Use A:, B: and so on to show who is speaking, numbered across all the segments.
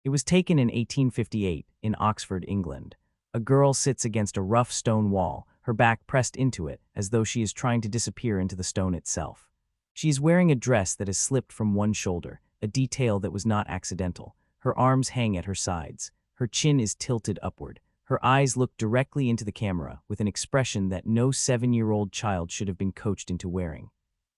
A: It was taken in 1858 in Oxford, England. A girl sits against a rough stone wall, her back pressed into it as though she is trying to disappear into the stone itself. She is wearing a dress that has slipped from one shoulder, a detail that was not accidental. Her arms hang at her sides. Her chin is tilted upward. Her eyes look directly into the camera with an expression that no 7-year-old child should have been coached into wearing.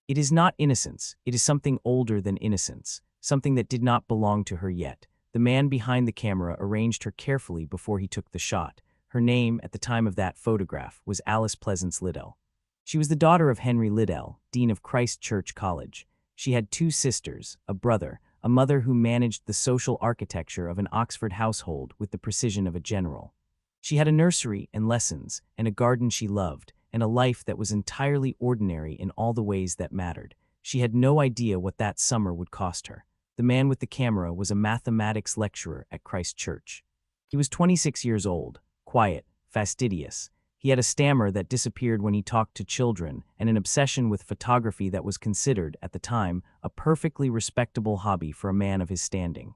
A: It is not innocence, it is something older than innocence, something that did not belong to her yet. The man behind the camera arranged her carefully before he took the shot. Her name, at the time of that photograph, was Alice Pleasance Liddell. She was the daughter of Henry Liddell, Dean of Christ Church College. She had 2 sisters, a brother, a mother who managed the social architecture of an Oxford household with the precision of a general. She had a nursery and lessons, and a garden she loved, and a life that was entirely ordinary in all the ways that mattered. She had no idea what that summer would cost her. The man with the camera was a mathematics lecturer at Christ Church. He was 26 years old, quiet, fastidious. He had a stammer that disappeared when he talked to children and an obsession with photography that was considered, at the time, a perfectly respectable hobby for a man of his standing.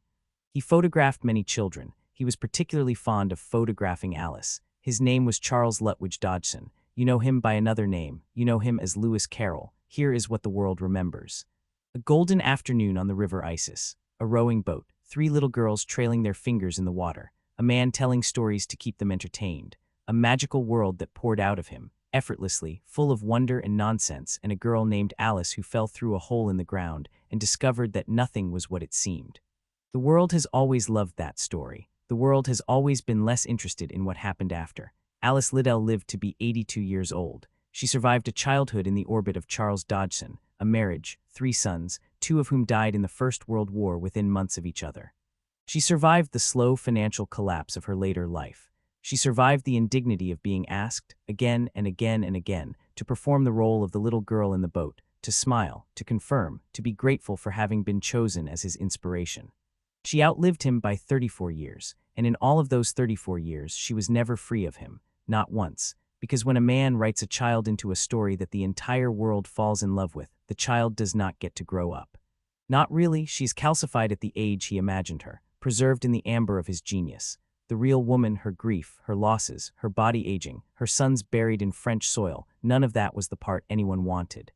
A: He photographed many children. He was particularly fond of photographing Alice. His name was Charles Lutwidge Dodgson. You know him by another name. You know him as Lewis Carroll. Here is what the world remembers. A golden afternoon on the river Isis. A rowing boat. 3 little girls trailing their fingers in the water. A man telling stories to keep them entertained. A magical world that poured out of him, effortlessly, full of wonder and nonsense, and a girl named Alice who fell through a hole in the ground and discovered that nothing was what it seemed. The world has always loved that story. The world has always been less interested in what happened after. Alice Liddell lived to be 82 years old. She survived a childhood in the orbit of Charles Dodgson, a marriage, 3 sons, 2 of whom died in the First World War within months of each other. She survived the slow financial collapse of her later life. She survived the indignity of being asked, again and again and again, to perform the role of the little girl in the boat, to smile, to confirm, to be grateful for having been chosen as his inspiration. She outlived him by 34 years, and in all of those 34 years she was never free of him, not once, because when a man writes a child into a story that the entire world falls in love with, the child does not get to grow up. Not really, she's calcified at the age he imagined her, preserved in the amber of his genius. The real woman, her grief, her losses, her body aging, her sons buried in French soil, none of that was the part anyone wanted.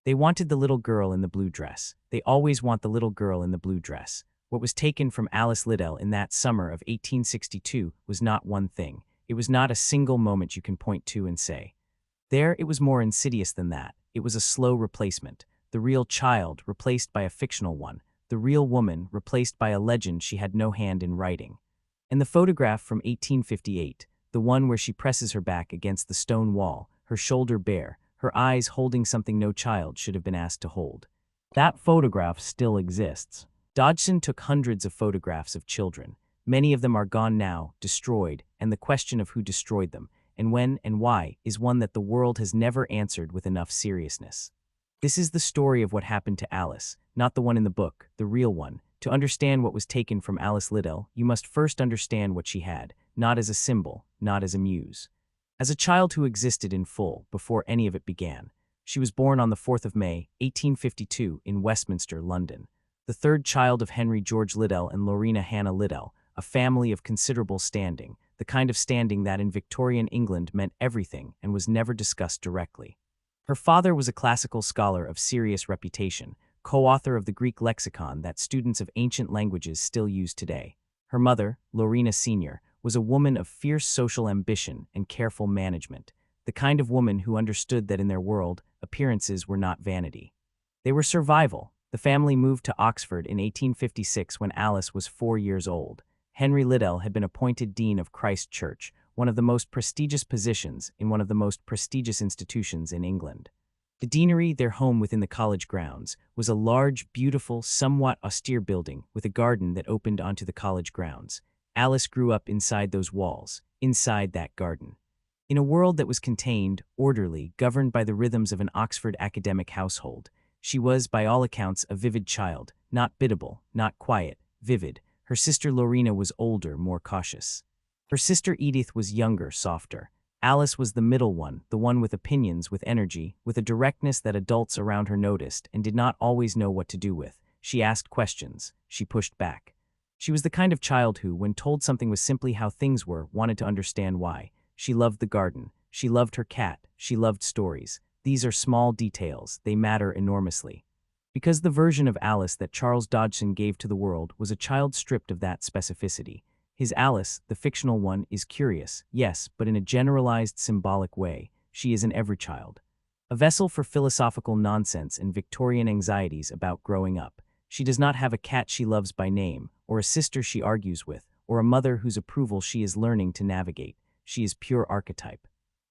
A: They wanted the little girl in the blue dress. They always want the little girl in the blue dress. What was taken from Alice Liddell in that summer of 1862 was not one thing. It was not a single moment you can point to and say. There, it was more insidious than that. It was a slow replacement. The real child replaced by a fictional one. The real woman replaced by a legend she had no hand in writing. And the photograph from 1858, the one where she presses her back against the stone wall, her shoulder bare, her eyes holding something no child should have been asked to hold. That photograph still exists. Dodgson took hundreds of photographs of children. Many of them are gone now, destroyed, and the question of who destroyed them, and when and why, is one that the world has never answered with enough seriousness. This is the story of what happened to Alice, not the one in the book, the real one. To understand what was taken from Alice Liddell, you must first understand what she had, not as a symbol, not as a muse. As a child who existed in full before any of it began. She was born on the 4th of May, 1852, in Westminster, London. The 3rd child of Henry George Liddell and Lorena Hannah Liddell, a family of considerable standing, the kind of standing that in Victorian England meant everything and was never discussed directly. Her father was a classical scholar of serious reputation, co-author of the Greek lexicon that students of ancient languages still use today. Her mother, Lorena Sr., was a woman of fierce social ambition and careful management, the kind of woman who understood that in their world, appearances were not vanity. They were survival. The family moved to Oxford in 1856 when Alice was 4 years old. Henry Liddell had been appointed Dean of Christ Church, one of the most prestigious positions in one of the most prestigious institutions in England. The deanery, their home within the college grounds, was a large, beautiful, somewhat austere building with a garden that opened onto the college grounds. Alice grew up inside those walls, inside that garden. In a world that was contained, orderly, governed by the rhythms of an Oxford academic household, she was, by all accounts, a vivid child, not biddable, not quiet, vivid. Her sister Lorena was older, more cautious. Her sister Edith was younger, softer. Alice was the middle one, the one with opinions, with energy, with a directness that adults around her noticed and did not always know what to do with. She asked questions. She pushed back. She was the kind of child who, when told something was simply how things were, wanted to understand why. She loved the garden. She loved her cat. She loved stories. These are small details. They matter enormously. Because the version of Alice that Charles Dodgson gave to the world was a child stripped of that specificity. His Alice, the fictional one, is curious, yes, but in a generalized, symbolic way. She is in every child. A vessel for philosophical nonsense and Victorian anxieties about growing up. She does not have a cat she loves by name, or a sister she argues with, or a mother whose approval she is learning to navigate. She is pure archetype.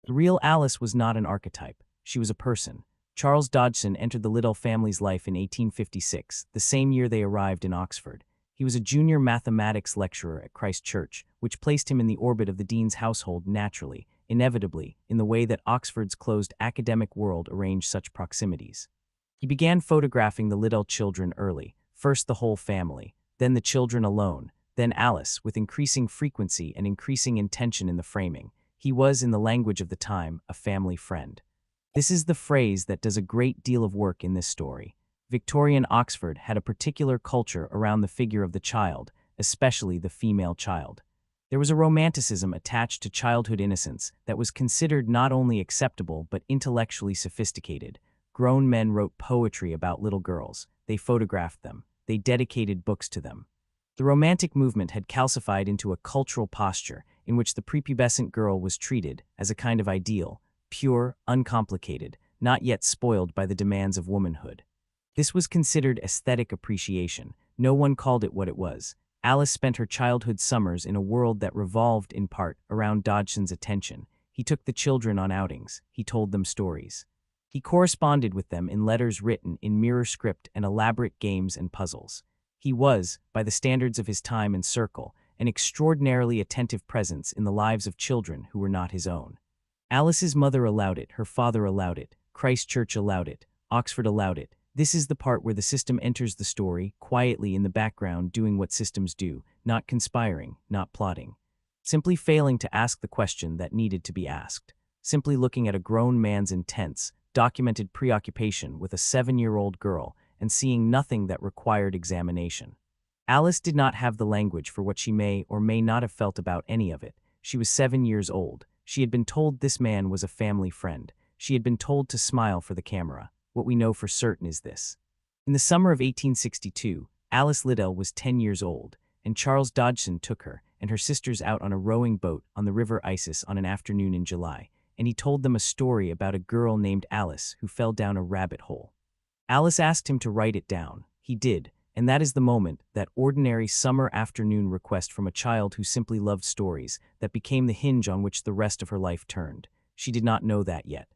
A: The real Alice was not an archetype. She was a person. Charles Dodgson entered the Liddell family's life in 1856, the same year they arrived in Oxford. He was a junior mathematics lecturer at Christ Church, which placed him in the orbit of the dean's household naturally, inevitably, in the way that Oxford's closed academic world arranged such proximities. He began photographing the Liddell children early, first the whole family, then the children alone, then Alice, with increasing frequency and increasing intention in the framing. He was, in the language of the time, a family friend. This is the phrase that does a great deal of work in this story. Victorian Oxford had a particular culture around the figure of the child, especially the female child. There was a romanticism attached to childhood innocence that was considered not only acceptable but intellectually sophisticated. Grown men wrote poetry about little girls. They photographed them. They dedicated books to them. The Romantic movement had calcified into a cultural posture in which the prepubescent girl was treated as a kind of ideal, pure, uncomplicated, not yet spoiled by the demands of womanhood. This was considered aesthetic appreciation. No one called it what it was. Alice spent her childhood summers in a world that revolved, in part, around Dodgson's attention. He took the children on outings. He told them stories. He corresponded with them in letters written in mirror script and elaborate games and puzzles. He was, by the standards of his time and circle, an extraordinarily attentive presence in the lives of children who were not his own. Alice's mother allowed it, her father allowed it, Christ Church allowed it, Oxford allowed it. This is the part where the system enters the story, quietly in the background doing what systems do, not conspiring, not plotting. Simply failing to ask the question that needed to be asked. Simply looking at a grown man's intense, documented preoccupation with a 7-year-old girl and seeing nothing that required examination. Alice did not have the language for what she may or may not have felt about any of it. She was 7 years old. She had been told this man was a family friend. She had been told to smile for the camera. What we know for certain is this. In the summer of 1862, Alice Liddell was 10 years old, and Charles Dodgson took her and her sisters out on a rowing boat on the River Isis on an afternoon in July, and he told them a story about a girl named Alice who fell down a rabbit hole. Alice asked him to write it down. He did, and that is the moment, that ordinary summer afternoon request from a child who simply loved stories, that became the hinge on which the rest of her life turned. She did not know that yet.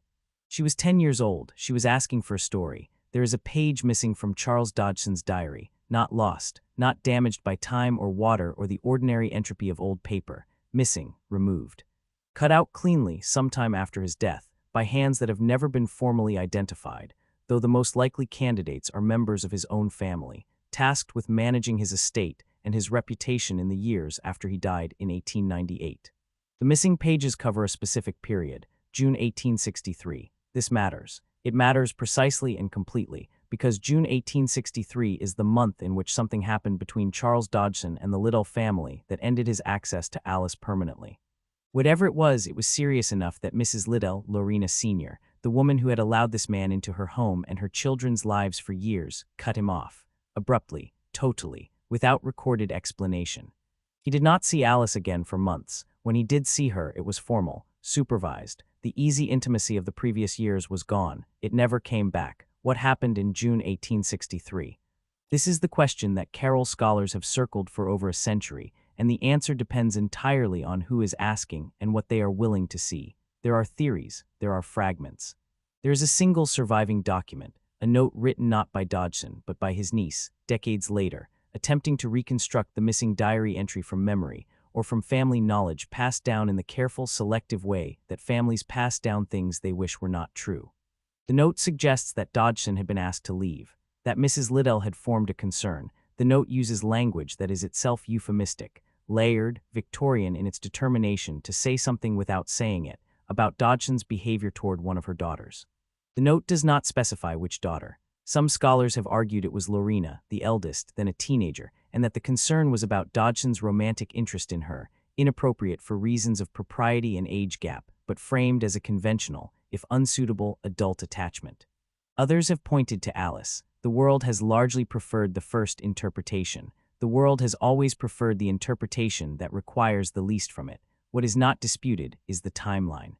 A: She was 10 years old. She was asking for a story. There is a page missing from Charles Dodgson's diary, not lost, not damaged by time or water or the ordinary entropy of old paper. Missing, removed. Cut out cleanly sometime after his death, by hands that have never been formally identified, though the most likely candidates are members of his own family, tasked with managing his estate and his reputation in the years after he died in 1898. The missing pages cover a specific period, June 1863. This matters. It matters precisely and completely, because June 1863 is the month in which something happened between Charles Dodgson and the Liddell family that ended his access to Alice permanently. Whatever it was serious enough that Mrs. Liddell, Lorena Sr., the woman who had allowed this man into her home and her children's lives for years, cut him off. Abruptly, totally, without recorded explanation. He did not see Alice again for months. When he did see her, it was formal, supervised. The easy intimacy of the previous years was gone. It never came back. What happened in June 1863? This is the question that Carroll scholars have circled for over a century, and the answer depends entirely on who is asking and what they are willing to see. There are theories, there are fragments. There is a single surviving document, a note written not by Dodgson but by his niece, decades later, attempting to reconstruct the missing diary entry from memory or from family knowledge passed down in the careful, selective way that families pass down things they wish were not true. The note suggests that Dodgson had been asked to leave, that Mrs. Liddell had formed a concern. The note uses language that is itself euphemistic, layered, Victorian in its determination to say something without saying it, about Dodgson's behavior toward one of her daughters. The note does not specify which daughter. Some scholars have argued it was Lorena, the eldest, then a teenager, and that the concern was about Dodgson's romantic interest in her, inappropriate for reasons of propriety and age gap, but framed as a conventional, if unsuitable, adult attachment. Others have pointed to Alice. The world has largely preferred the first interpretation. The world has always preferred the interpretation that requires the least from it. What is not disputed is the timeline.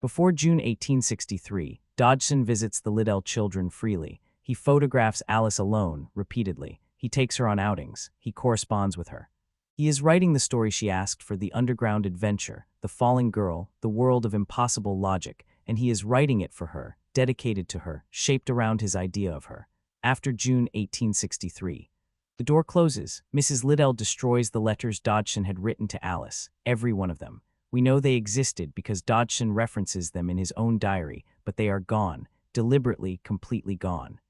A: Before June 1863, Dodgson visits the Liddell children freely. He photographs Alice alone, repeatedly. He takes her on outings. He corresponds with her. He is writing the story she asked for, the underground adventure, the falling girl, the world of impossible logic, and he is writing it for her, dedicated to her, shaped around his idea of her. After June 1863. The door closes. Mrs. Liddell destroys the letters Dodgson had written to Alice, every one of them. We know they existed because Dodgson references them in his own diary, but they are gone, deliberately, completely gone.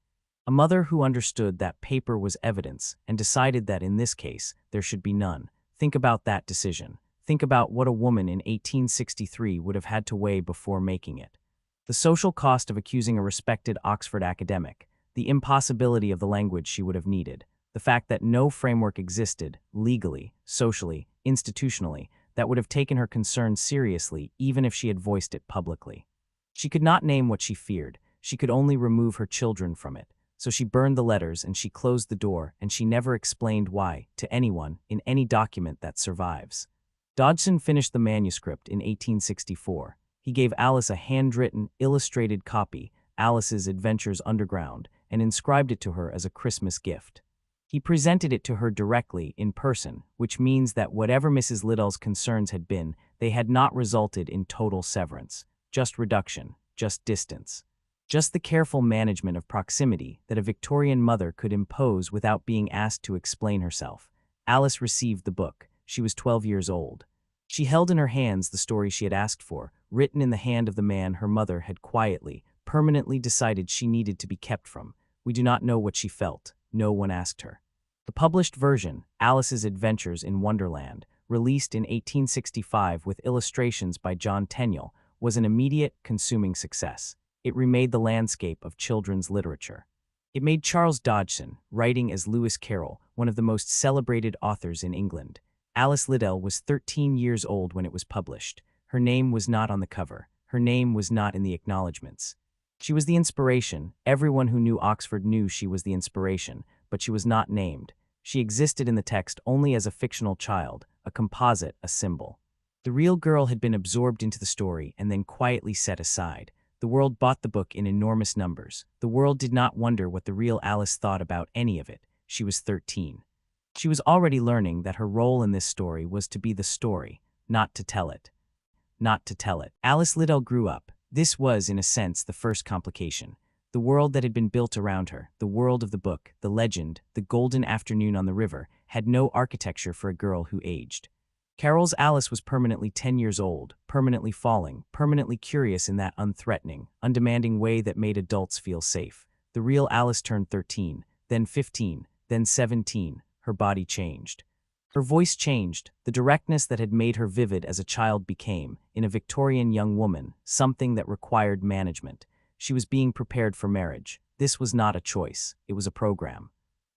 A: A mother who understood that paper was evidence and decided that in this case there should be none. Think about that decision. Think about what a woman in 1863 would have had to weigh before making it. The social cost of accusing a respected Oxford academic, the impossibility of the language she would have needed, the fact that no framework existed, legally, socially, institutionally, that would have taken her concern seriously even if she had voiced it publicly. She could not name what she feared. She could only remove her children from it. So she burned the letters and she closed the door, and she never explained why to anyone in any document that survives. Dodgson finished the manuscript in 1864. He gave Alice a handwritten, illustrated copy, Alice's Adventures Underground, and inscribed it to her as a Christmas gift. He presented it to her directly, in person, which means that whatever Mrs. Liddell's concerns had been, they had not resulted in total severance, just reduction, just distance. Just the careful management of proximity that a Victorian mother could impose without being asked to explain herself. Alice received the book. She was 12 years old. She held in her hands the story she had asked for, written in the hand of the man her mother had quietly, permanently decided she needed to be kept from. We do not know what she felt. No one asked her. The published version, Alice's Adventures in Wonderland, released in 1865 with illustrations by John Tenniel, was an immediate, consuming success. It remade the landscape of children's literature. It made Charles Dodgson, writing as Lewis Carroll, one of the most celebrated authors in England. Alice Liddell was 13 years old when it was published. Her name was not on the cover. Her name was not in the acknowledgments. She was the inspiration. Everyone who knew Oxford knew she was the inspiration, but she was not named. She existed in the text only as a fictional child, a composite, a symbol. The real girl had been absorbed into the story and then quietly set aside. The world bought the book in enormous numbers. The world did not wonder what the real Alice thought about any of it. She was 13. She was already learning that her role in this story was to be the story, not to tell it. Not to tell it. Alice Liddell grew up. This was, in a sense, the first complication. The world that had been built around her, the world of the book, the legend, the golden afternoon on the river, had no architecture for a girl who aged. Carroll's Alice was permanently 10 years old, permanently falling, permanently curious in that unthreatening, undemanding way that made adults feel safe. The real Alice turned 13, then 15, then 17. Her body changed. Her voice changed. The directness that had made her vivid as a child became, in a Victorian young woman, something that required management. She was being prepared for marriage. This was not a choice. It was a program.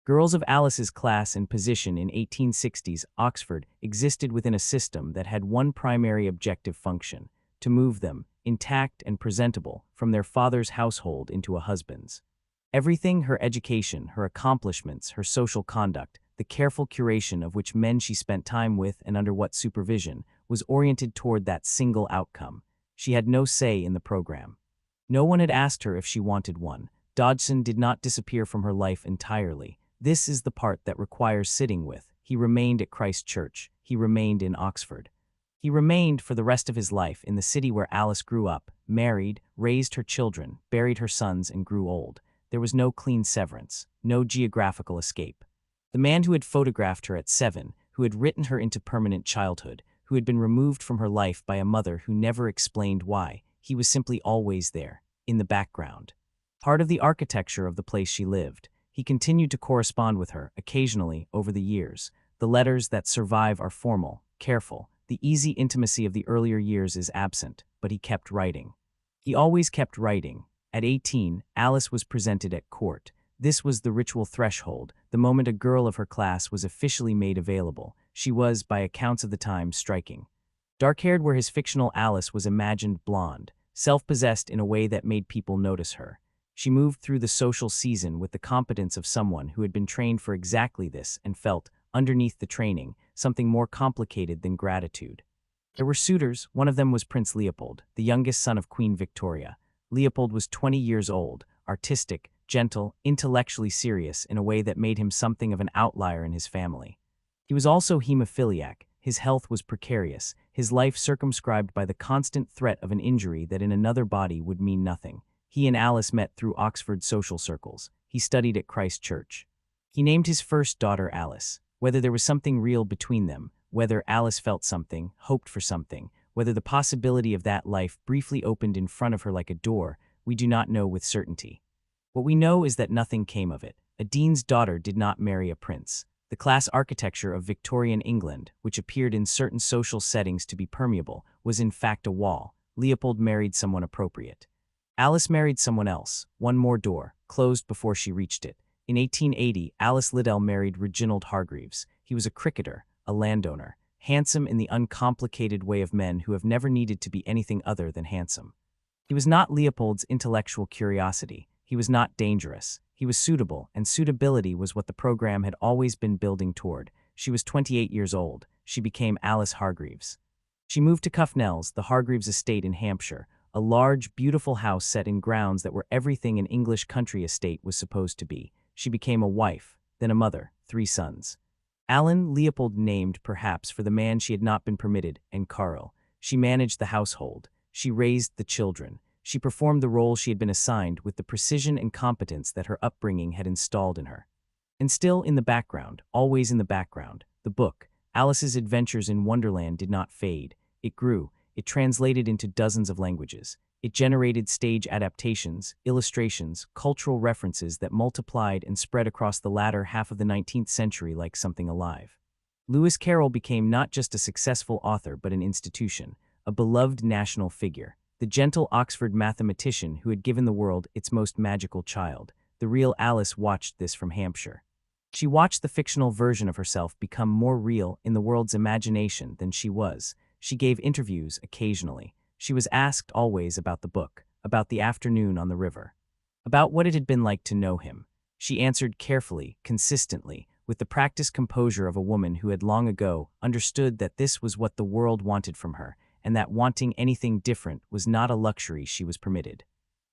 A: Girls of Alice's class and position in 1860s Oxford existed within a system that had one primary objective function: to move them, intact and presentable, from their father's household into a husband's. Everything, her education, her accomplishments, her social conduct, the careful curation of which men she spent time with and under what supervision, was oriented toward that single outcome. She had no say in the program. No one had asked her if she wanted one. Dodgson did not disappear from her life entirely. This is the part that requires sitting with. He remained at Christ Church. He remained in Oxford. He remained for the rest of his life in the city where Alice grew up, married, raised her children, buried her sons, and grew old. There was no clean severance, no geographical escape. The man who had photographed her at 7, who had written her into permanent childhood, who had been removed from her life by a mother who never explained why, he was simply always there, in the background. Part of the architecture of the place she lived. He continued to correspond with her, occasionally, over the years. The letters that survive are formal, careful. The easy intimacy of the earlier years is absent, but he kept writing. He always kept writing. At 18, Alice was presented at court. This was the ritual threshold, the moment a girl of her class was officially made available. She was, by accounts of the time, striking. Dark-haired where his fictional Alice was imagined blonde, self-possessed in a way that made people notice her. She moved through the social season with the competence of someone who had been trained for exactly this and felt, underneath the training, something more complicated than gratitude. There were suitors. One of them was Prince Leopold, the youngest son of Queen Victoria. Leopold was 20 years old, artistic, gentle, intellectually serious in a way that made him something of an outlier in his family. He was also hemophiliac. His health was precarious, his life circumscribed by the constant threat of an injury that in another body would mean nothing. He and Alice met through Oxford social circles. He studied at Christ Church. He named his first daughter Alice. Whether there was something real between them, whether Alice felt something, hoped for something, whether the possibility of that life briefly opened in front of her like a door, we do not know with certainty. What we know is that nothing came of it. A dean's daughter did not marry a prince. The class architecture of Victorian England, which appeared in certain social settings to be permeable, was in fact a wall. Leopold married someone appropriate. Alice married someone else, one more door, closed before she reached it. In 1880, Alice Liddell married Reginald Hargreaves. He was a cricketer, a landowner, handsome in the uncomplicated way of men who have never needed to be anything other than handsome. He was not Leopold's intellectual curiosity. He was not dangerous. He was suitable, and suitability was what the program had always been building toward. She was 28 years old. She became Alice Hargreaves. She moved to Cuffnells, the Hargreaves estate in Hampshire, a large, beautiful house set in grounds that were everything an English country estate was supposed to be. She became a wife, then a mother, 3 sons. Alan Leopold named, perhaps, for the man she had not been permitted, and Carl. She managed the household. She raised the children. She performed the role she had been assigned with the precision and competence that her upbringing had installed in her. And still in the background, always in the background, the book, Alice's Adventures in Wonderland, did not fade. It grew. It translated into dozens of languages. It generated stage adaptations, illustrations, cultural references that multiplied and spread across the latter half of the 19th century like something alive. Lewis Carroll became not just a successful author but an institution, a beloved national figure. The gentle Oxford mathematician who had given the world its most magical child. The real Alice watched this from Hampshire. She watched the fictional version of herself become more real in the world's imagination than she was. She gave interviews occasionally. She was asked always about the book, about the afternoon on the river, about what it had been like to know him. She answered carefully, consistently, with the practiced composure of a woman who had long ago understood that this was what the world wanted from her, and that wanting anything different was not a luxury she was permitted.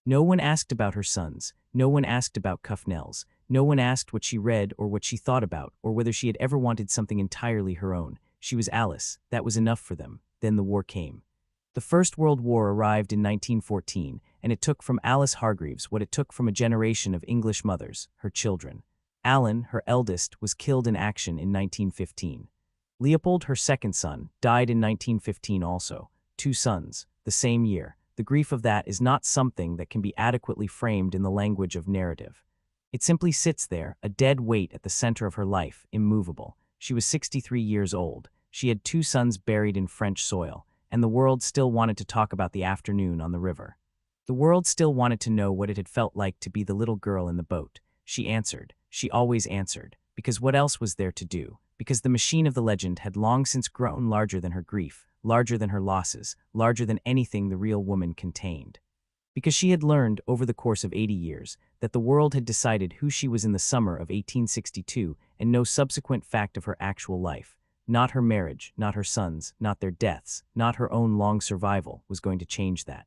A: No one asked about her sons. No one asked about Cuffnells. No one asked what she read or what she thought about, or whether she had ever wanted something entirely her own. She was Alice. That was enough for them. Then the war came. The First World War arrived in 1914, and it took from Alice Hargreaves what it took from a generation of English mothers, her children. Alan, her eldest, was killed in action in 1915. Leopold, her second son, died in 1915 also. 2 sons, the same year. The grief of that is not something that can be adequately framed in the language of narrative. It simply sits there, a dead weight at the center of her life, immovable. She was 63 years old. She had 2 sons buried in French soil, and the world still wanted to talk about the afternoon on the river. The world still wanted to know what it had felt like to be the little girl in the boat. She answered. She always answered. Because what else was there to do? Because the machine of the legend had long since grown larger than her grief, larger than her losses, larger than anything the real woman contained. Because she had learned, over the course of 80 years, that the world had decided who she was in the summer of 1862, and no subsequent fact of her actual life, not her marriage, not her sons, not their deaths, not her own long survival, was going to change that.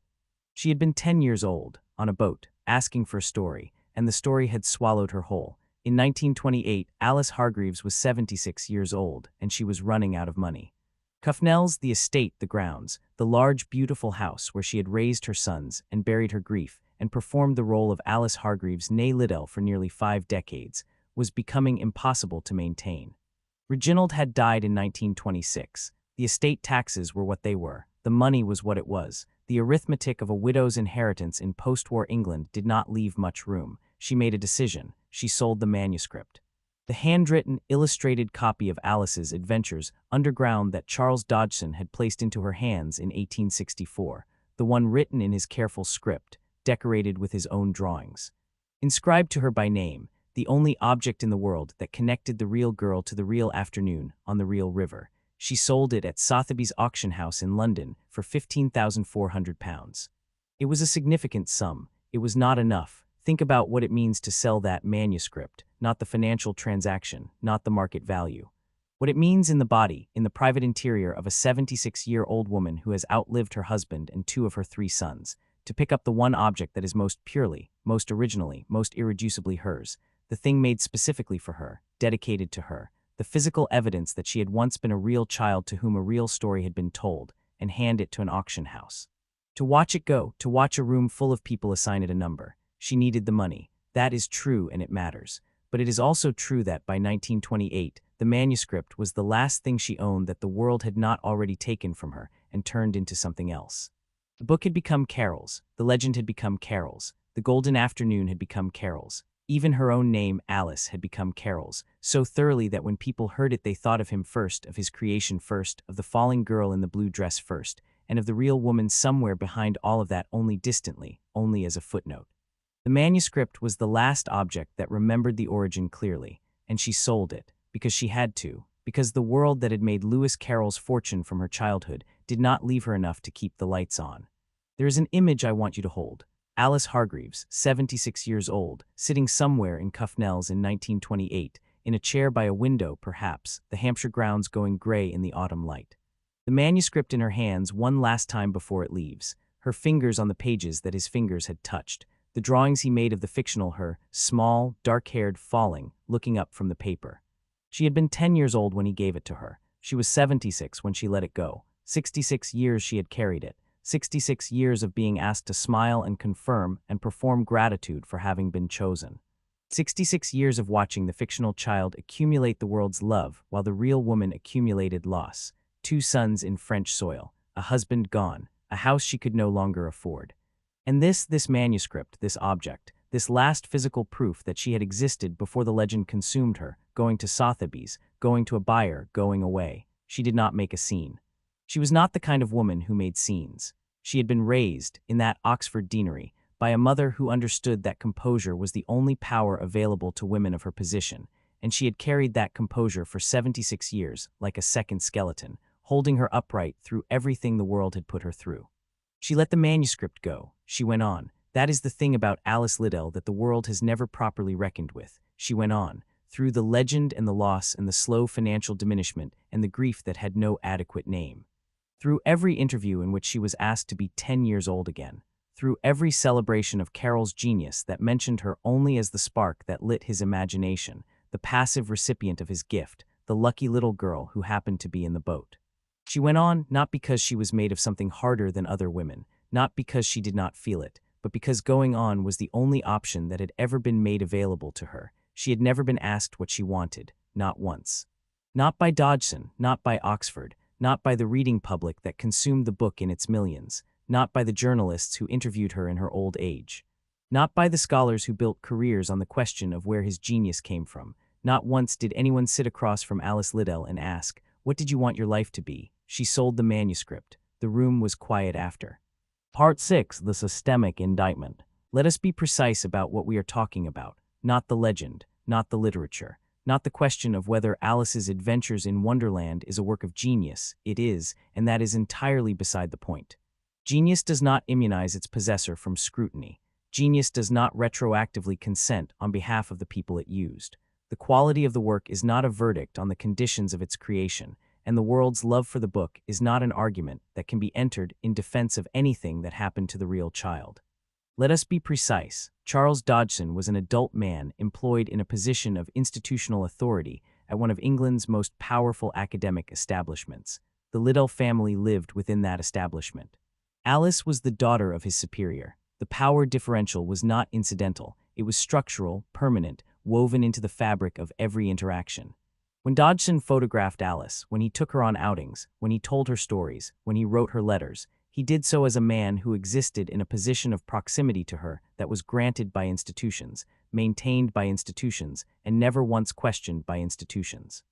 A: She had been 10 years old, on a boat, asking for a story, and the story had swallowed her whole. In 1928, Alice Hargreaves was 76 years old, and she was running out of money. Cuffnells, the estate, the grounds, the large, beautiful house where she had raised her sons and buried her grief and performed the role of Alice Hargreaves née Liddell for nearly 5 decades, was becoming impossible to maintain. Reginald had died in 1926. The estate taxes were what they were. The money was what it was. The arithmetic of a widow's inheritance in post-war England did not leave much room. She made a decision. She sold the manuscript. The handwritten, illustrated copy of Alice's Adventures Underground that Charles Dodgson had placed into her hands in 1864, the one written in his careful script, decorated with his own drawings. Inscribed to her by name, the only object in the world that connected the real girl to the real afternoon on the real river. She sold it at Sotheby's auction house in London for £15,400. It was a significant sum. It was not enough. Think about what it means to sell that manuscript, not the financial transaction, not the market value. What it means in the body, in the private interior of a 76-year-old woman who has outlived her husband and two of her three sons, to pick up the one object that is most purely, most originally, most irreducibly hers, the thing made specifically for her, dedicated to her, the physical evidence that she had once been a real child to whom a real story had been told, and hand it to an auction house. To watch it go, to watch a room full of people assign it a number. She needed the money. That is true and it matters. But it is also true that by 1928, the manuscript was the last thing she owned that the world had not already taken from her and turned into something else. The book had become Carol's, the legend had become Carol's, the golden afternoon had become Carol's. Even her own name, Alice, had become Carol's, so thoroughly that when people heard it they thought of him first, of his creation first, of the falling girl in the blue dress first, and of the real woman somewhere behind all of that only distantly, only as a footnote. The manuscript was the last object that remembered the origin clearly, and she sold it, because she had to, because the world that had made Lewis Carroll's fortune from her childhood did not leave her enough to keep the lights on. There is an image I want you to hold. Alice Hargreaves, 76 years old, sitting somewhere in Cuffnells in 1928, in a chair by a window perhaps, the Hampshire grounds going gray in the autumn light. The manuscript in her hands one last time before it leaves, her fingers on the pages that his fingers had touched, the drawings he made of the fictional her, small, dark-haired, falling, looking up from the paper. She had been 10 years old when he gave it to her. She was 76 when she let it go. 66 years she had carried it. 66 years of being asked to smile and confirm and perform gratitude for having been chosen. 66 years of watching the fictional child accumulate the world's love while the real woman accumulated loss. 2 sons in French soil, a husband gone, a house she could no longer afford. And this manuscript, this object, this last physical proof that she had existed before the legend consumed her, going to Sotheby's, going to a buyer, going away. She did not make a scene. She was not the kind of woman who made scenes. She had been raised, in that Oxford deanery, by a mother who understood that composure was the only power available to women of her position, and she had carried that composure for 76 years, like a second skeleton, holding her upright through everything the world had put her through. She let the manuscript go. She went on. That is the thing about Alice Liddell that the world has never properly reckoned with. She went on, through the legend and the loss and the slow financial diminishment and the grief that had no adequate name. Through every interview in which she was asked to be 10 years old again. Through every celebration of Carol's genius that mentioned her only as the spark that lit his imagination, the passive recipient of his gift, the lucky little girl who happened to be in the boat. She went on, not because she was made of something harder than other women, not because she did not feel it, but because going on was the only option that had ever been made available to her. She had never been asked what she wanted, not once. Not by Dodgson, not by Oxford, not by the reading public that consumed the book in its millions, not by the journalists who interviewed her in her old age, not by the scholars who built careers on the question of where his genius came from. Not once did anyone sit across from Alice Liddell and ask, "What did you want your life to be?" She sold the manuscript. The room was quiet after. Part 6. The Systemic Indictment. Let us be precise about what we are talking about, not the legend, not the literature, not the question of whether Alice's Adventures in Wonderland is a work of genius. It is, and that is entirely beside the point. Genius does not immunize its possessor from scrutiny. Genius does not retroactively consent on behalf of the people it used. The quality of the work is not a verdict on the conditions of its creation, and the world's love for the book is not an argument that can be entered in defense of anything that happened to the real child. Let us be precise. Charles Dodgson was an adult man employed in a position of institutional authority at one of England's most powerful academic establishments. The Liddell family lived within that establishment. Alice was the daughter of his superior. The power differential was not incidental. It was structural, permanent, woven into the fabric of every interaction. When Dodgson photographed Alice, when he took her on outings, when he told her stories, when he wrote her letters, he did so as a man who existed in a position of proximity to her that was granted by institutions, maintained by institutions, and never once questioned by institutions.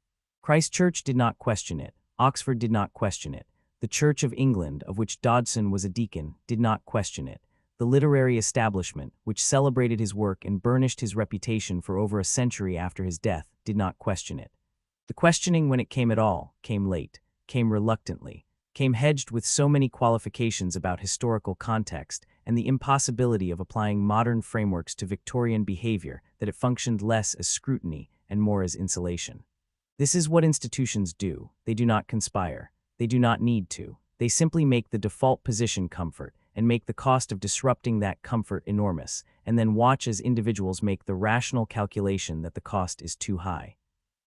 A: Christ Church did not question it. Oxford did not question it. The Church of England, of which Dodgson was a deacon, did not question it. the literary establishment, which celebrated his work and burnished his reputation for over a century after his death, did not question it. The questioning, when it came at all, came late, came reluctantly, came hedged with so many qualifications about historical context and the impossibility of applying modern frameworks to Victorian behavior that it functioned less as scrutiny and more as insulation. This is what institutions do. They do not conspire. They do not need to. They simply make the default position comfort and make the cost of disrupting that comfort enormous, and then watch as individuals make the rational calculation that the cost is too high.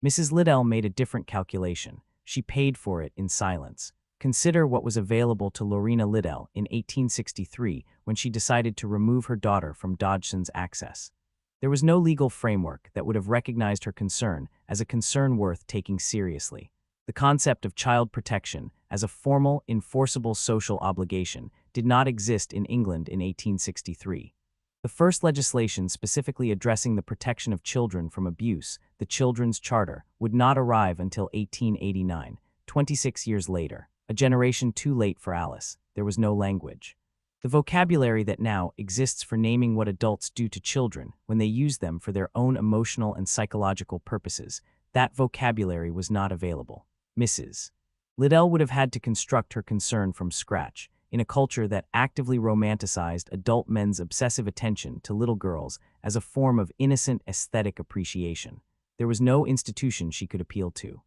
A: Mrs. Liddell made a different calculation. She paid for it in silence. Consider what was available to Lorena Liddell in 1863 when she decided to remove her daughter from Dodgson's access. There was no legal framework that would have recognized her concern as a concern worth taking seriously. The concept of child protection as a formal, enforceable social obligation did not exist in England in 1863. The first legislation specifically addressing the protection of children from abuse, the Children's Charter, would not arrive until 1889, 26 years later, a generation too late for Alice. There was no language. The vocabulary that now exists for naming what adults do to children when they use them for their own emotional and psychological purposes, that vocabulary was not available. Mrs. Liddell would have had to construct her concern from scratch, in a culture that actively romanticized adult men's obsessive attention to little girls as a form of innocent aesthetic appreciation. There was no institution she could appeal to.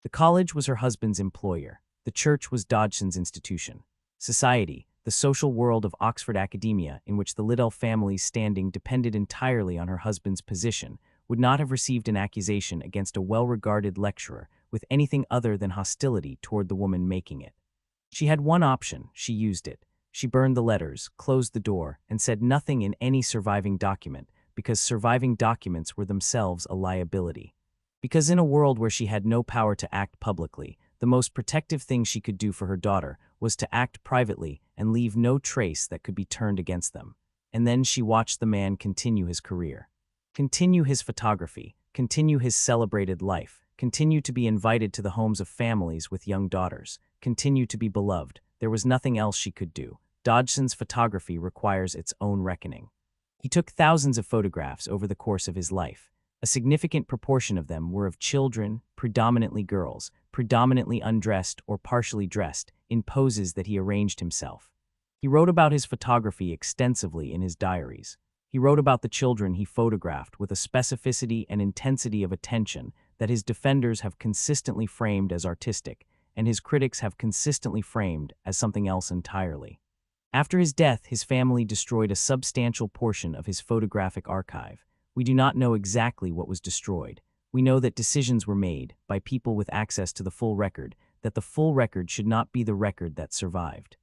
A: The college was her husband's employer. The church was Dodgson's institution. Society, the social world of Oxford academia in which the Liddell family's standing depended entirely on her husband's position, would not have received an accusation against a well-regarded lecturer with anything other than hostility toward the woman making it. She had one option. She used it. She burned the letters, closed the door, and said nothing in any surviving document, because surviving documents were themselves a liability. Because in a world where she had no power to act publicly, the most protective thing she could do for her daughter was to act privately and leave no trace that could be turned against them. And then she watched the man continue his career, continue his photography, continue his celebrated life, continue to be invited to the homes of families with young daughters, continue to be beloved. There was nothing else she could do. Dodgson's photography requires its own reckoning. He took thousands of photographs over the course of his life. A significant proportion of them were of children, predominantly girls, predominantly undressed or partially dressed, in poses that he arranged himself. He wrote about his photography extensively in his diaries. He wrote about the children he photographed with a specificity and intensity of attention that his defenders have consistently framed as artistic, and his critics have consistently framed as something else entirely. After his death, his family destroyed a substantial portion of his photographic archive. We do not know exactly what was destroyed. We know that decisions were made, by people with access to the full record, that the full record should not be the record that survived.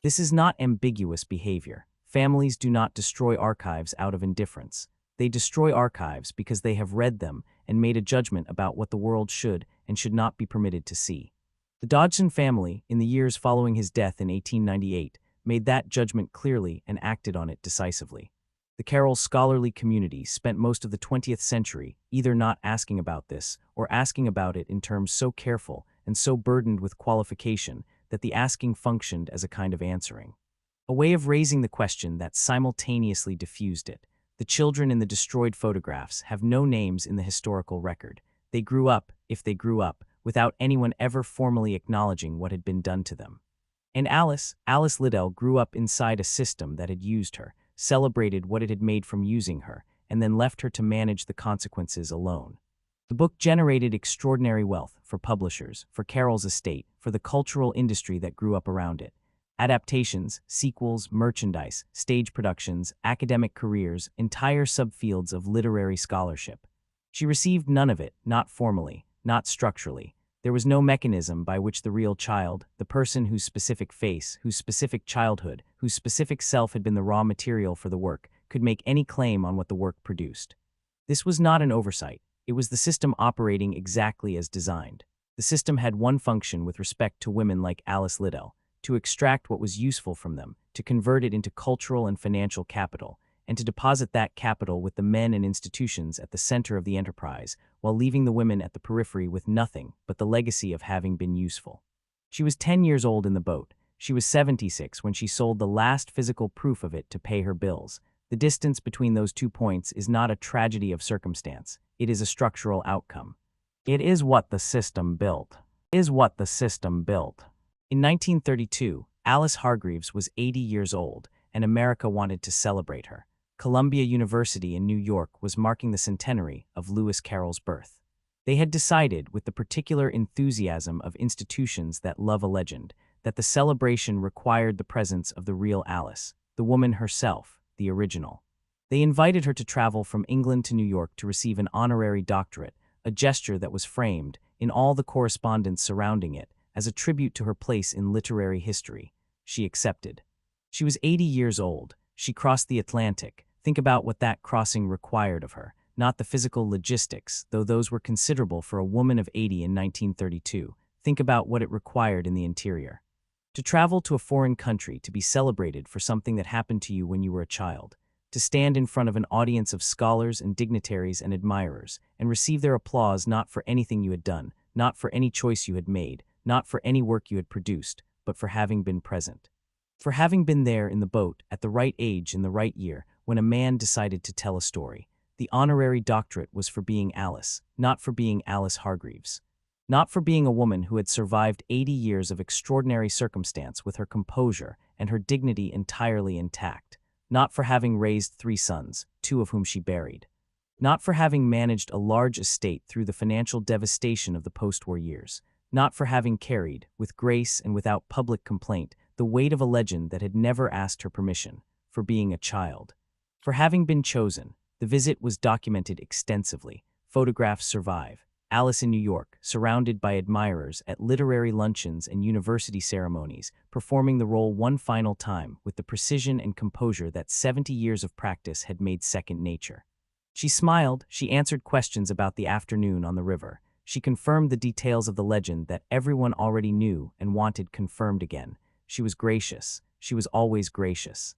A: This is not ambiguous behavior. Families do not destroy archives out of indifference. They destroy archives because they have read them and made a judgment about what the world should and should not be permitted to see. The Dodgson family, in the years following his death in 1898, made that judgment clearly and acted on it decisively. The Carroll scholarly community spent most of the 20th century either not asking about this or asking about it in terms so careful and so burdened with qualification that the asking functioned as a kind of answering, a way of raising the question that simultaneously diffused it. The children in the destroyed photographs have no names in the historical record. They grew up, if they grew up, without anyone ever formally acknowledging what had been done to them. And Alice Liddell grew up inside a system that had used her, celebrated what it had made from using her, and then left her to manage the consequences alone. The book generated extraordinary wealth for publishers, for Carroll's estate, for the cultural industry that grew up around it. Adaptations, sequels, merchandise, stage productions, academic careers, entire subfields of literary scholarship. She received none of it, not formally, not structurally. There was no mechanism by which the real child, the person whose specific face, whose specific childhood, whose specific self had been the raw material for the work, could make any claim on what the work produced. This was not an oversight. It was the system operating exactly as designed. The system had one function with respect to women like Alice Liddell: to extract what was useful from them, to convert it into cultural and financial capital, and to deposit that capital with the men and institutions at the center of the enterprise, while leaving the women at the periphery with nothing but the legacy of having been useful. She was 10 years old in the boat. She was 76 when she sold the last physical proof of it to pay her bills. The distance between those 2 points is not a tragedy of circumstance. It is a structural outcome. It is what the system built. In 1932, Alice Hargreaves was 80 years old, and America wanted to celebrate her. Columbia University in New York was marking the centenary of Lewis Carroll's birth. They had decided, with the particular enthusiasm of institutions that love a legend, that the celebration required the presence of the real Alice, the woman herself, the original. They invited her to travel from England to New York to receive an honorary doctorate, a gesture that was framed, in all the correspondence surrounding it, as a tribute to her place in literary history. She accepted. She was 80 years old. She crossed the Atlantic. Think about what that crossing required of her, not the physical logistics, though those were considerable for a woman of 80 in 1932. Think about what it required in the interior. To travel to a foreign country to be celebrated for something that happened to you when you were a child. To stand in front of an audience of scholars and dignitaries and admirers, and receive their applause not for anything you had done, not for any choice you had made, not for any work you had produced, but for having been present. For having been there in the boat, at the right age in the right year, when a man decided to tell a story. The honorary doctorate was for being Alice, not for being Alice Hargreaves. Not for being a woman who had survived 80 years of extraordinary circumstance with her composure and her dignity entirely intact. Not for having raised 3 sons, 2 of whom she buried. Not for having managed a large estate through the financial devastation of the post-war years. Not for having carried, with grace and without public complaint, the weight of a legend that had never asked her permission. For being a child. For having been chosen. The visit was documented extensively. Photographs survive. Alice in New York, surrounded by admirers at literary luncheons and university ceremonies, performing the role one final time with the precision and composure that 70 years of practice had made second nature. She smiled, she answered questions about the afternoon on the river. She confirmed the details of the legend that everyone already knew and wanted confirmed again. She was gracious. She was always gracious.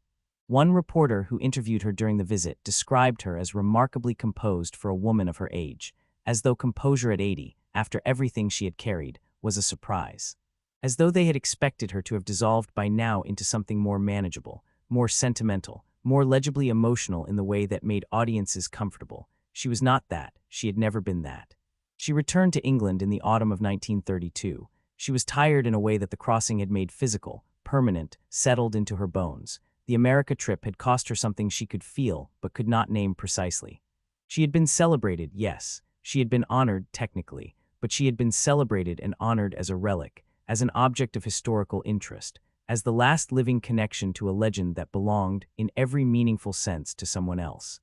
A: One reporter who interviewed her during the visit described her as remarkably composed for a woman of her age, as though composure at 80, after everything she had carried, was a surprise. As though they had expected her to have dissolved by now into something more manageable, more sentimental, more legibly emotional in the way that made audiences comfortable. She was not that. She had never been that. She returned to England in the autumn of 1932. She was tired in a way that the crossing had made physical, permanent, settled into her bones. The America trip had cost her something she could feel but could not name precisely. She had been celebrated, yes. She had been honored, technically, but she had been celebrated and honored as a relic, as an object of historical interest, as the last living connection to a legend that belonged, in every meaningful sense, to someone else.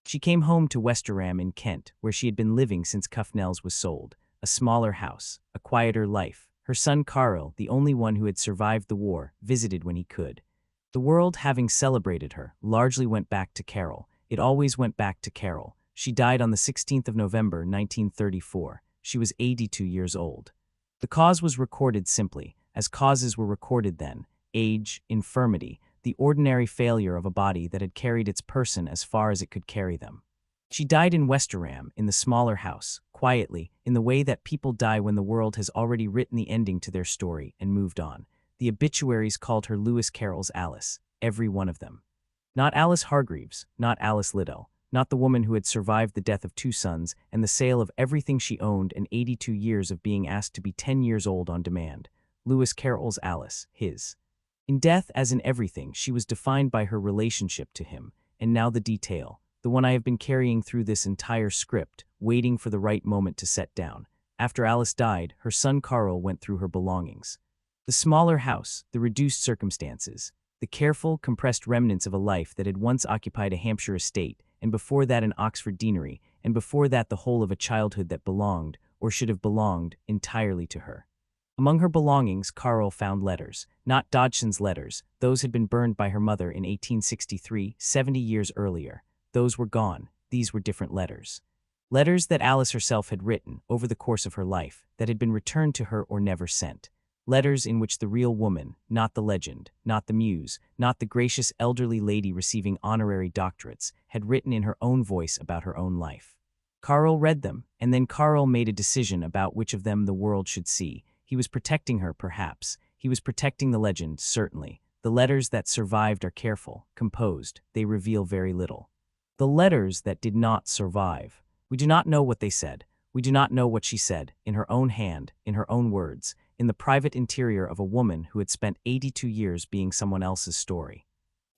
A: She came home to Westerham in Kent, where she had been living since Cuffnell's was sold, a smaller house, a quieter life. Her son Carl, the only one who had survived the war, visited when he could. The world, having celebrated her, largely went back to Carol. It always went back to Carol. She died on the 16th of November, 1934. She was 82 years old. The cause was recorded simply, as causes were recorded then: age, infirmity, the ordinary failure of a body that had carried its person as far as it could carry them. She died in Westerham, in the smaller house, quietly, in the way that people die when the world has already written the ending to their story and moved on. The obituaries called her Lewis Carroll's Alice, every one of them. Not Alice Hargreaves, not Alice Liddell, not the woman who had survived the death of 2 sons and the sale of everything she owned and 82 years of being asked to be 10 years old on demand. Lewis Carroll's Alice, his. In death, as in everything, she was defined by her relationship to him, and now the detail, the one I have been carrying through this entire script, waiting for the right moment to set down. After Alice died, her son Carl went through her belongings. The smaller house, the reduced circumstances, the careful, compressed remnants of a life that had once occupied a Hampshire estate, and before that an Oxford deanery, and before that the whole of a childhood that belonged, or should have belonged, entirely to her. Among her belongings, Carl found letters, not Dodgson's letters. Those had been burned by her mother in 1863, 70 years earlier. Those were gone. These were different letters. Letters that Alice herself had written, over the course of her life, that had been returned to her or never sent. Letters in which the real woman, not the legend, not the muse, not the gracious elderly lady receiving honorary doctorates, had written in her own voice about her own life. Carl read them, and then Carl made a decision about which of them the world should see. He was protecting her, perhaps. He was protecting the legend, certainly. The letters that survived are careful, composed. They reveal very little. The letters that did not survive. We do not know what they said. We do not know what she said, in her own hand, in her own words, in the private interior of a woman who had spent 82 years being someone else's story.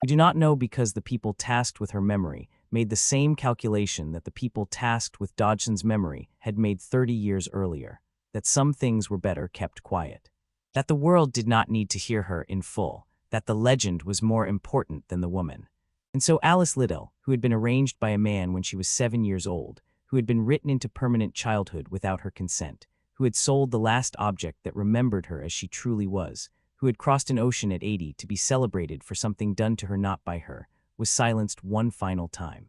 A: We do not know because the people tasked with her memory made the same calculation that the people tasked with Dodgson's memory had made 30 years earlier, that some things were better kept quiet, that the world did not need to hear her in full, that the legend was more important than the woman. And so Alice Liddell, who had been arranged by a man when she was 7 years old, who had been written into permanent childhood without her consent, who had sold the last object that remembered her as she truly was, who had crossed an ocean at 80 to be celebrated for something done to her not by her, was silenced one final time.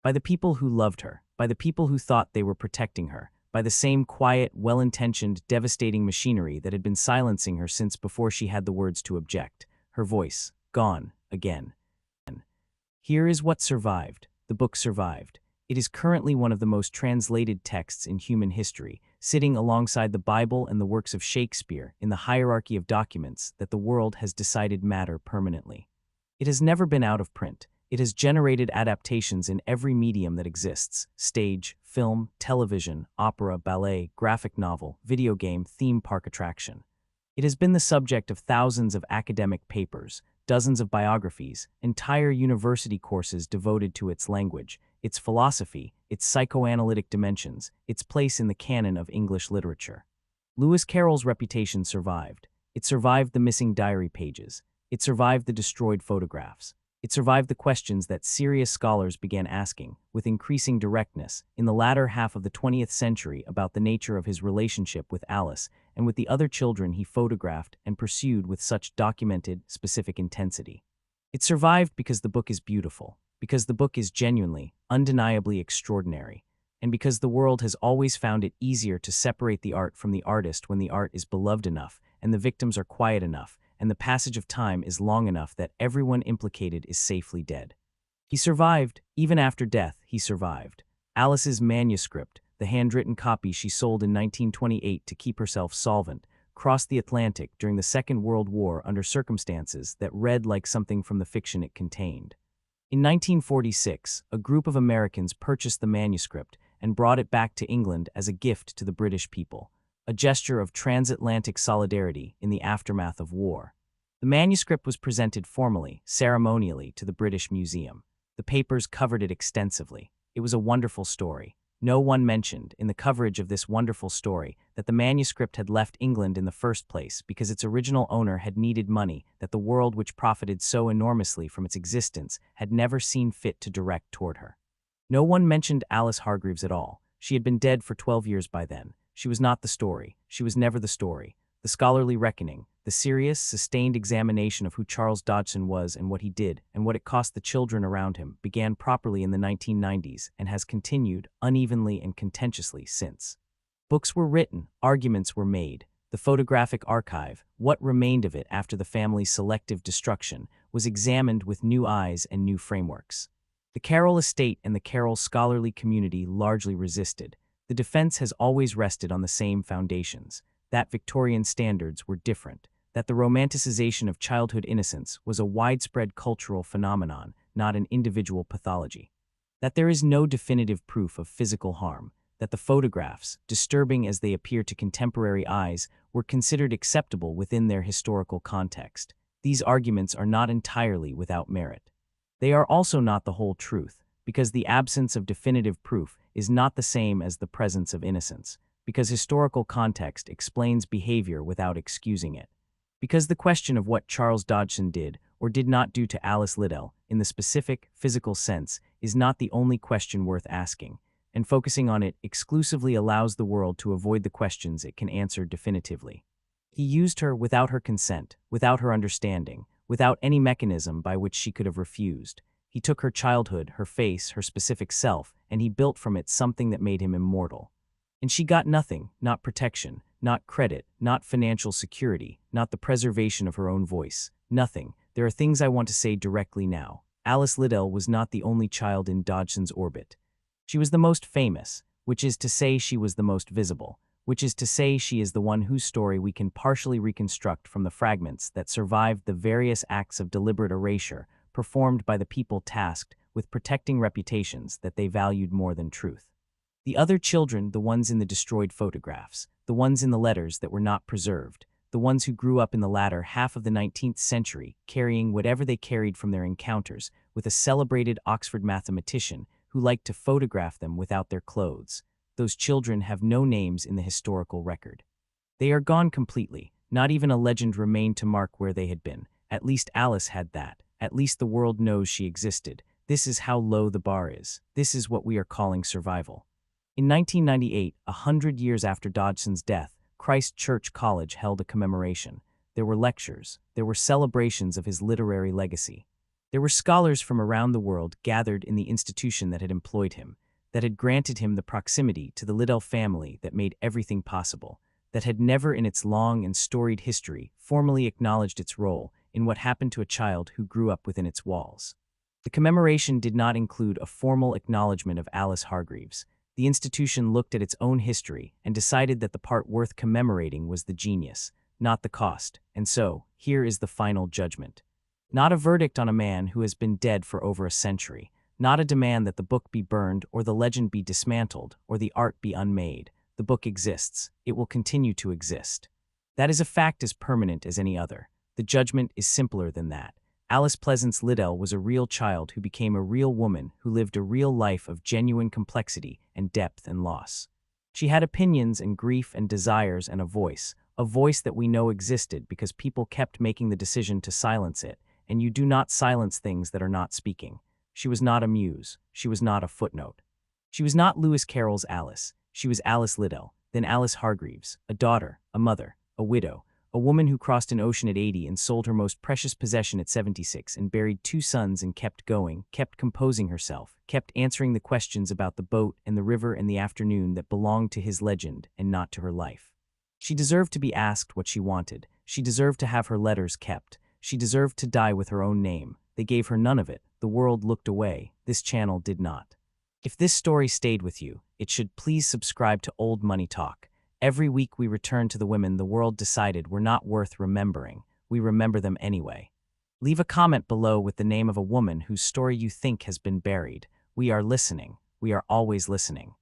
A: By the people who loved her, by the people who thought they were protecting her, by the same quiet, well-intentioned, devastating machinery that had been silencing her since before she had the words to object. Her voice, gone, again. Here is what survived. The book survived. It is currently one of the most translated texts in human history, sitting alongside the Bible and the works of Shakespeare in the hierarchy of documents that the world has decided matter permanently. It has never been out of print. It has generated adaptations in every medium that exists: stage, film, television, opera, ballet, graphic novel, video game, theme park attraction. It has been the subject of thousands of academic papers, dozens of biographies, entire university courses devoted to its language, its philosophy, its psychoanalytic dimensions, its place in the canon of English literature. Lewis Carroll's reputation survived. It survived the missing diary pages. It survived the destroyed photographs. It survived the questions that serious scholars began asking, with increasing directness, in the latter half of the 20th century about the nature of his relationship with Alice and with the other children he photographed and pursued with such documented, specific intensity. It survived because the book is beautiful, because the book is genuinely, undeniably extraordinary, and because the world has always found it easier to separate the art from the artist when the art is beloved enough and the victims are quiet enough and the passage of time is long enough that everyone implicated is safely dead. He survived. Even after death, he survived. Alice's manuscript, the handwritten copy she sold in 1928 to keep herself solvent, crossed the Atlantic during the Second World War under circumstances that read like something from the fiction it contained. In 1946, a group of Americans purchased the manuscript and brought it back to England as a gift to the British people, a gesture of transatlantic solidarity in the aftermath of war. The manuscript was presented formally, ceremonially, to the British Museum. The papers covered it extensively. It was a wonderful story. No one mentioned, in the coverage of this wonderful story, that the manuscript had left England in the first place because its original owner had needed money that the world, which profited so enormously from its existence, had never seen fit to direct toward her. No one mentioned Alice Hargreaves at all. She had been dead for 12 years by then. She was not the story. She was never the story. The scholarly reckoning, the serious, sustained examination of who Charles Dodgson was and what he did and what it cost the children around him, began properly in the 1990s and has continued, unevenly and contentiously, since. Books were written, arguments were made. The photographic archive, what remained of it after the family's selective destruction, was examined with new eyes and new frameworks. The Carroll estate and the Carroll scholarly community largely resisted. The defense has always rested on the same foundations, that Victorian standards were different, that the romanticization of childhood innocence was a widespread cultural phenomenon, not an individual pathology, that there is no definitive proof of physical harm, that the photographs, disturbing as they appear to contemporary eyes, were considered acceptable within their historical context. These arguments are not entirely without merit. They are also not the whole truth, because the absence of definitive proof is not the same as the presence of innocence, because historical context explains behavior without excusing it, because the question of what Charles Dodgson did or did not do to Alice Liddell, in the specific, physical sense, is not the only question worth asking, and focusing on it exclusively allows the world to avoid the questions it can answer definitively. He used her without her consent, without her understanding, without any mechanism by which she could have refused. He took her childhood, her face, her specific self, and he built from it something that made him immortal. And she got nothing, not protection, not credit, not financial security, not the preservation of her own voice, nothing. There are things I want to say directly now. Alice Liddell was not the only child in Dodgson's orbit. She was the most famous, which is to say she was the most visible, which is to say she is the one whose story we can partially reconstruct from the fragments that survived the various acts of deliberate erasure performed by the people tasked with protecting reputations that they valued more than truth. The other children, the ones in the destroyed photographs, the ones in the letters that were not preserved, the ones who grew up in the latter half of the 19th century, carrying whatever they carried from their encounters with a celebrated Oxford mathematician who liked to photograph them without their clothes. Those children have no names in the historical record. They are gone completely. Not even a legend remained to mark where they had been. At least Alice had that. At least the world knows she existed. This is how low the bar is. This is what we are calling survival. In 1998, 100 years after Dodgson's death, Christ Church College held a commemoration. There were lectures. There were celebrations of his literary legacy. There were scholars from around the world gathered in the institution that had employed him, that had granted him the proximity to the Liddell family that made everything possible, that had never in its long and storied history formally acknowledged its role in what happened to a child who grew up within its walls. The commemoration did not include a formal acknowledgement of Alice Hargreaves. The institution looked at its own history and decided that the part worth commemorating was the genius, not the cost, and so, here is the final judgment. Not a verdict on a man who has been dead for over a century, not a demand that the book be burned or the legend be dismantled or the art be unmade. The book exists. It will continue to exist. That is a fact as permanent as any other. The judgment is simpler than that. Alice Pleasance Liddell was a real child who became a real woman who lived a real life of genuine complexity and depth and loss. She had opinions and grief and desires and a voice that we know existed because people kept making the decision to silence it, and you do not silence things that are not speaking. She was not a muse. She was not a footnote. She was not Lewis Carroll's Alice. She was Alice Liddell, then Alice Hargreaves, a daughter, a mother, a widow, a woman who crossed an ocean at 80 and sold her most precious possession at 76 and buried 2 sons and kept going, kept composing herself, kept answering the questions about the boat and the river and the afternoon that belonged to his legend and not to her life. She deserved to be asked what she wanted. She deserved to have her letters kept. She deserved to die with her own name. They gave her none of it. The world looked away. This channel did not. If this story stayed with you, it should please subscribe to Old Money Talk. Every week we return to the women the world decided were not worth remembering. We remember them anyway. Leave a comment below with the name of a woman whose story you think has been buried. We are listening. We are always listening.